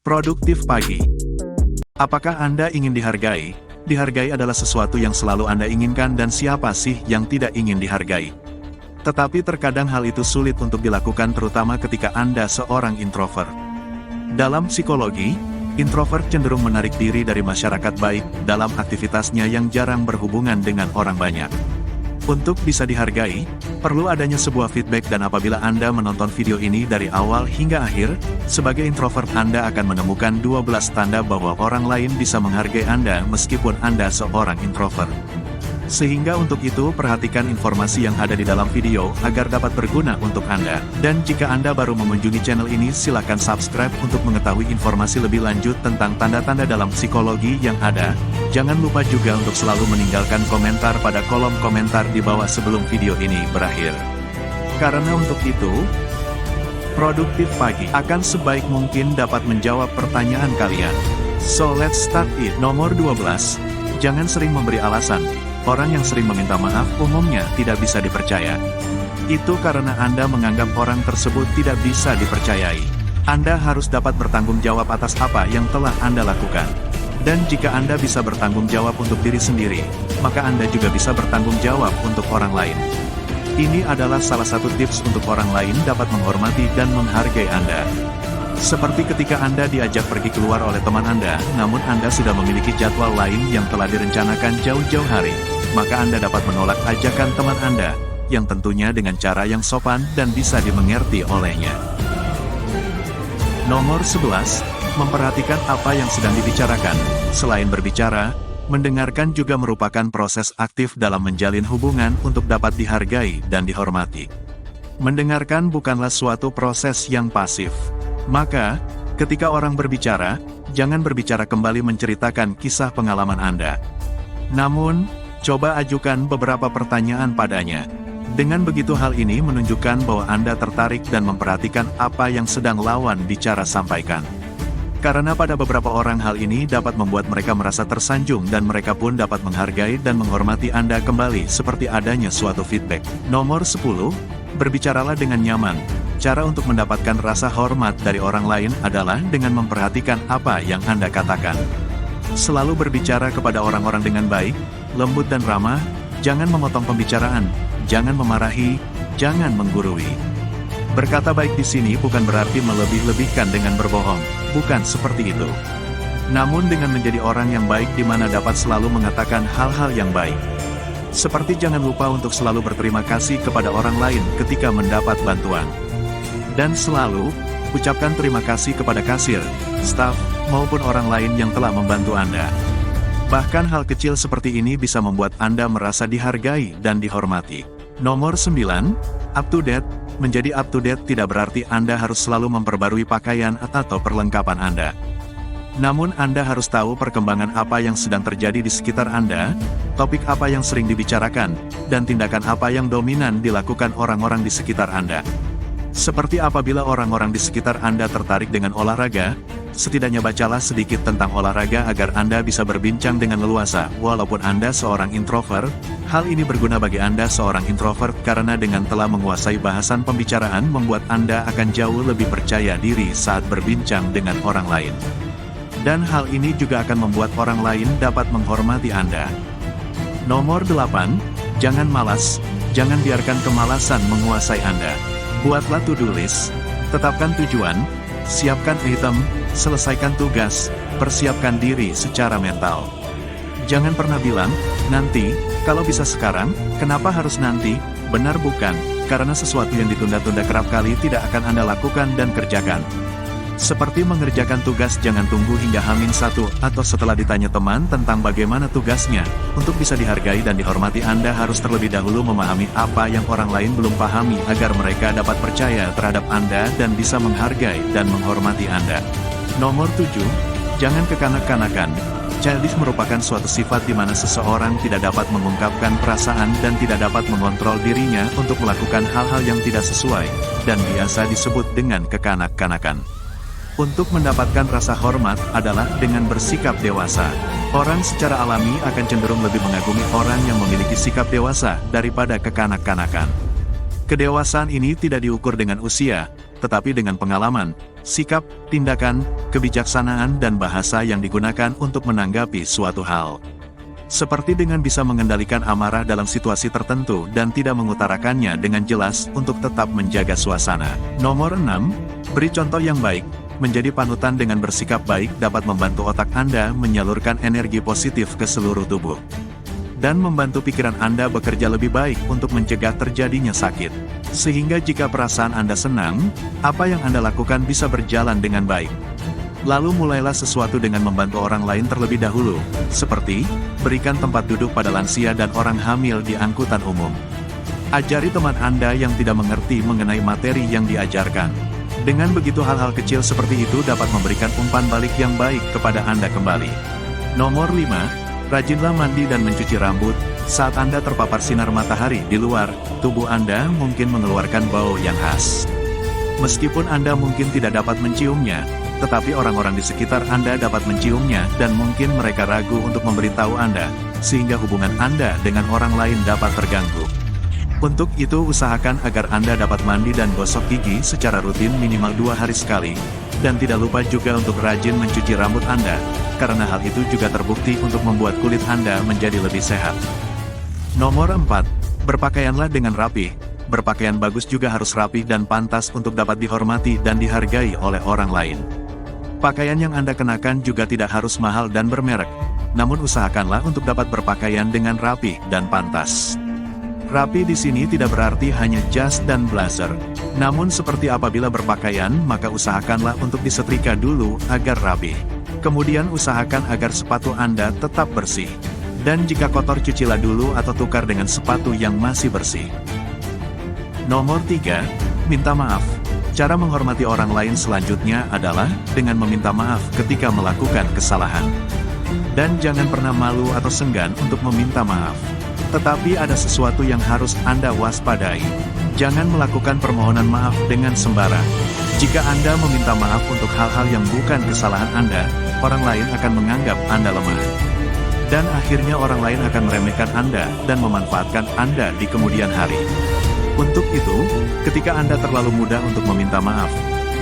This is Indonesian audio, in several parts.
Produktif pagi. Apakah Anda ingin dihargai? Dihargai adalah sesuatu yang selalu Anda inginkan dan siapa sih yang tidak ingin dihargai? Tetapi terkadang hal itu sulit untuk dilakukan terutama ketika Anda seorang introvert. Dalam psikologi, introvert cenderung menarik diri dari masyarakat baik dalam aktivitasnya yang jarang berhubungan dengan orang banyak. Untuk bisa dihargai, perlu adanya sebuah feedback dan apabila Anda menonton video ini dari awal hingga akhir, sebagai introvert Anda akan menemukan 12 tanda bahwa orang lain bisa menghargai Anda meskipun Anda seorang introvert. Sehingga untuk itu perhatikan informasi yang ada di dalam video agar dapat berguna untuk Anda. Dan jika Anda baru mengunjungi channel ini silakan subscribe untuk mengetahui informasi lebih lanjut tentang tanda-tanda dalam psikologi yang ada. Jangan lupa juga untuk selalu meninggalkan komentar pada kolom komentar di bawah sebelum video ini berakhir. Karena untuk itu, produktif pagi akan sebaik mungkin dapat menjawab pertanyaan kalian. So let's start it. Nomor 12. Jangan sering memberi alasan. Orang yang sering meminta maaf umumnya tidak bisa dipercaya. Itu karena Anda menganggap orang tersebut tidak bisa dipercayai. Anda harus dapat bertanggung jawab atas apa yang telah Anda lakukan. Dan jika Anda bisa bertanggung jawab untuk diri sendiri, maka Anda juga bisa bertanggung jawab untuk orang lain. Ini adalah salah satu tips untuk orang lain dapat menghormati dan menghargai Anda. Seperti ketika Anda diajak pergi keluar oleh teman Anda, namun Anda sudah memiliki jadwal lain yang telah direncanakan jauh-jauh hari, maka Anda dapat menolak ajakan teman Anda, yang tentunya dengan cara yang sopan dan bisa dimengerti olehnya. Nomor 11. Memperhatikan apa yang sedang dibicarakan. Selain berbicara, mendengarkan juga merupakan proses aktif dalam menjalin hubungan untuk dapat dihargai dan dihormati. Mendengarkan bukanlah suatu proses yang pasif. Maka, ketika orang berbicara, jangan berbicara kembali menceritakan kisah pengalaman Anda. Namun, coba ajukan beberapa pertanyaan padanya. Dengan begitu hal ini menunjukkan bahwa Anda tertarik dan memperhatikan apa yang sedang lawan bicara sampaikan. Karena pada beberapa orang hal ini dapat membuat mereka merasa tersanjung dan mereka pun dapat menghargai dan menghormati Anda kembali seperti adanya suatu feedback. Nomor 10. Berbicaralah dengan nyaman. Cara untuk mendapatkan rasa hormat dari orang lain adalah dengan memperhatikan apa yang Anda katakan. Selalu berbicara kepada orang-orang dengan baik, lembut dan ramah, jangan memotong pembicaraan, jangan memarahi, jangan menggurui. Berkata baik di sini bukan berarti melebih-lebihkan dengan berbohong, bukan seperti itu. Namun dengan menjadi orang yang baik di mana dapat selalu mengatakan hal-hal yang baik. Seperti jangan lupa untuk selalu berterima kasih kepada orang lain ketika mendapat bantuan. Dan selalu, ucapkan terima kasih kepada kasir, staf, maupun orang lain yang telah membantu Anda. Bahkan hal kecil seperti ini bisa membuat Anda merasa dihargai dan dihormati. Nomor 9. Up to date. Menjadi up to date tidak berarti Anda harus selalu memperbarui pakaian atau perlengkapan Anda. Namun Anda harus tahu perkembangan apa yang sedang terjadi di sekitar Anda, topik apa yang sering dibicarakan, dan tindakan apa yang dominan dilakukan orang-orang di sekitar Anda. Seperti apabila orang-orang di sekitar Anda tertarik dengan olahraga, setidaknya bacalah sedikit tentang olahraga agar Anda bisa berbincang dengan leluasa. Walaupun Anda seorang introvert, hal ini berguna bagi Anda seorang introvert karena dengan telah menguasai bahasan pembicaraan membuat Anda akan jauh lebih percaya diri saat berbincang dengan orang lain. Dan hal ini juga akan membuat orang lain dapat menghormati Anda. Nomor 8. Jangan malas, jangan biarkan kemalasan menguasai Anda. Buatlah to-do list, tetapkan tujuan, siapkan item, selesaikan tugas, persiapkan diri secara mental. Jangan pernah bilang, nanti, kalau bisa sekarang, kenapa harus nanti? Benar bukan, karena sesuatu yang ditunda-tunda kerap kali tidak akan Anda lakukan dan kerjakan. Seperti mengerjakan tugas jangan tunggu hingga H-1 atau setelah ditanya teman tentang bagaimana tugasnya. Untuk bisa dihargai dan dihormati Anda harus terlebih dahulu memahami apa yang orang lain belum pahami agar mereka dapat percaya terhadap Anda dan bisa menghargai dan menghormati Anda. Nomor 7. Jangan kekanak-kanakan. Childish merupakan suatu sifat di mana seseorang tidak dapat mengungkapkan perasaan dan tidak dapat mengontrol dirinya untuk melakukan hal-hal yang tidak sesuai, dan biasa disebut dengan kekanak-kanakan. Untuk mendapatkan rasa hormat adalah dengan bersikap dewasa. Orang secara alami akan cenderung lebih mengagumi orang yang memiliki sikap dewasa daripada kekanak-kanakan. Kedewasaan ini tidak diukur dengan usia, tetapi dengan pengalaman. sikap, tindakan, kebijaksanaan dan bahasa yang digunakan untuk menanggapi suatu hal. Seperti dengan bisa mengendalikan amarah dalam situasi tertentu dan tidak mengutarakannya dengan jelas untuk tetap menjaga suasana. Nomor 6. Beri contoh yang baik. Menjadi panutan dengan bersikap baik dapat membantu otak Anda menyalurkan energi positif ke seluruh tubuh. Dan membantu pikiran Anda bekerja lebih baik untuk mencegah terjadinya sakit. Sehingga jika perasaan Anda senang, apa yang Anda lakukan bisa berjalan dengan baik. Lalu mulailah sesuatu dengan membantu orang lain terlebih dahulu, seperti berikan tempat duduk pada lansia dan orang hamil di angkutan umum. Ajari teman Anda yang tidak mengerti mengenai materi yang diajarkan. Dengan begitu hal-hal kecil seperti itu dapat memberikan umpan balik yang baik kepada Anda kembali. Nomor 5. Rajinlah mandi dan mencuci rambut. Saat Anda terpapar sinar matahari di luar, tubuh Anda mungkin mengeluarkan bau yang khas. Meskipun Anda mungkin tidak dapat menciumnya, tetapi orang-orang di sekitar Anda dapat menciumnya dan mungkin mereka ragu untuk memberitahu Anda, sehingga hubungan Anda dengan orang lain dapat terganggu. Untuk itu usahakan agar Anda dapat mandi dan gosok gigi secara rutin minimal 2 hari sekali, dan tidak lupa juga untuk rajin mencuci rambut Anda, karena hal itu juga terbukti untuk membuat kulit Anda menjadi lebih sehat. Nomor 4. Berpakaianlah dengan rapi. Berpakaian bagus juga harus rapi dan pantas untuk dapat dihormati dan dihargai oleh orang lain. Pakaian yang Anda kenakan juga tidak harus mahal dan bermerek, namun usahakanlah untuk dapat berpakaian dengan rapi dan pantas. Rapi di sini tidak berarti hanya jas dan blazer, namun seperti apabila berpakaian maka usahakanlah untuk disetrika dulu agar rapi. Kemudian usahakan agar sepatu Anda tetap bersih. Dan jika kotor cucilah dulu atau tukar dengan sepatu yang masih bersih. Nomor 3. Minta maaf. Cara menghormati orang lain selanjutnya adalah dengan meminta maaf ketika melakukan kesalahan. Dan jangan pernah malu atau senggan untuk meminta maaf. Tetapi ada sesuatu yang harus Anda waspadai. Jangan melakukan permohonan maaf dengan sembarang. Jika Anda meminta maaf untuk hal-hal yang bukan kesalahan Anda, orang lain akan menganggap Anda lemah. Dan akhirnya orang lain akan meremehkan Anda dan memanfaatkan Anda di kemudian hari. Untuk itu, ketika Anda terlalu mudah untuk meminta maaf,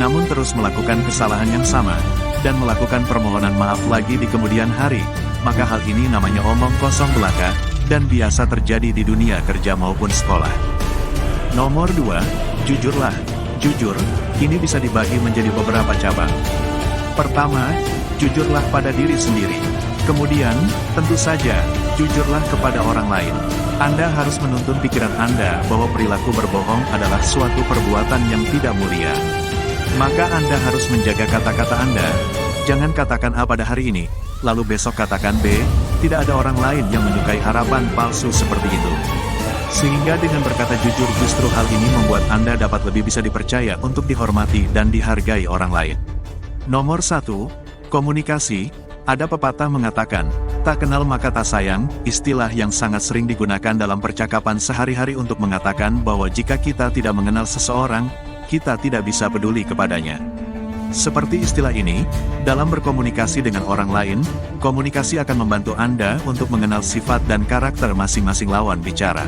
namun terus melakukan kesalahan yang sama, dan melakukan permohonan maaf lagi di kemudian hari, maka hal ini namanya omong kosong belaka, dan biasa terjadi di dunia kerja maupun sekolah. Nomor 2, jujurlah. Jujur, ini bisa dibagi menjadi beberapa cabang. Pertama, jujurlah pada diri sendiri. Kemudian, tentu saja, jujurlah kepada orang lain. Anda harus menuntun pikiran Anda bahwa perilaku berbohong adalah suatu perbuatan yang tidak mulia. Maka Anda harus menjaga kata-kata Anda. Jangan katakan A pada hari ini, lalu besok katakan B. Tidak ada orang lain yang menyukai harapan palsu seperti itu. Sehingga dengan berkata jujur justru hal ini membuat Anda dapat lebih bisa dipercaya untuk dihormati dan dihargai orang lain. Nomor 1. Komunikasi. Ada pepatah mengatakan, tak kenal maka tak sayang, istilah yang sangat sering digunakan dalam percakapan sehari-hari untuk mengatakan bahwa jika kita tidak mengenal seseorang, kita tidak bisa peduli kepadanya. Seperti istilah ini, dalam berkomunikasi dengan orang lain, komunikasi akan membantu Anda untuk mengenal sifat dan karakter masing-masing lawan bicara.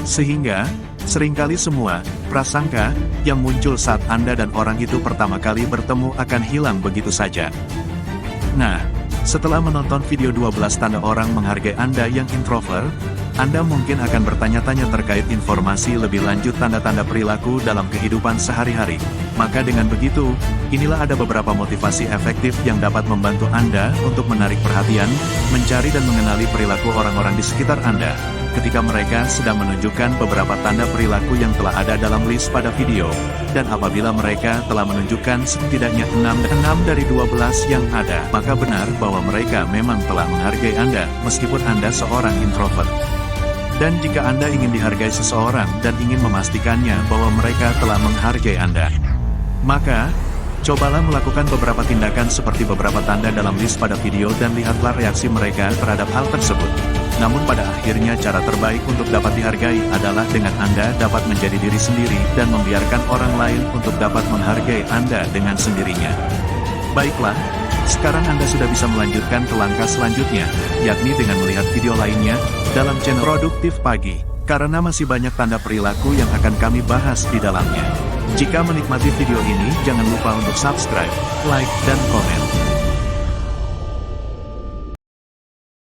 Sehingga, seringkali semua prasangka yang muncul saat Anda dan orang itu pertama kali bertemu akan hilang begitu saja. Nah, setelah menonton video 12 tanda orang menghargai Anda yang introvert, Anda mungkin akan bertanya-tanya terkait informasi lebih lanjut tanda-tanda perilaku dalam kehidupan sehari-hari. Maka dengan begitu, inilah ada beberapa motivasi efektif yang dapat membantu Anda untuk menarik perhatian, mencari dan mengenali perilaku orang-orang di sekitar Anda, ketika mereka sedang menunjukkan beberapa tanda perilaku yang telah ada dalam list pada video, dan apabila mereka telah menunjukkan setidaknya 6 dari 12 yang ada, maka benar bahwa mereka memang telah menghargai Anda, meskipun Anda seorang introvert. Dan jika Anda ingin dihargai seseorang dan ingin memastikannya bahwa mereka telah menghargai Anda, maka, cobalah melakukan beberapa tindakan seperti beberapa tanda dalam list pada video dan lihatlah reaksi mereka terhadap hal tersebut. Namun pada akhirnya cara terbaik untuk dapat dihargai adalah dengan Anda dapat menjadi diri sendiri dan membiarkan orang lain untuk dapat menghargai Anda dengan sendirinya. Baiklah, sekarang Anda sudah bisa melanjutkan ke langkah selanjutnya, yakni dengan melihat video lainnya dalam channel Produktif Pagi, karena masih banyak tanda perilaku yang akan kami bahas di dalamnya. Jika menikmati video ini, jangan lupa untuk subscribe, like, dan komen.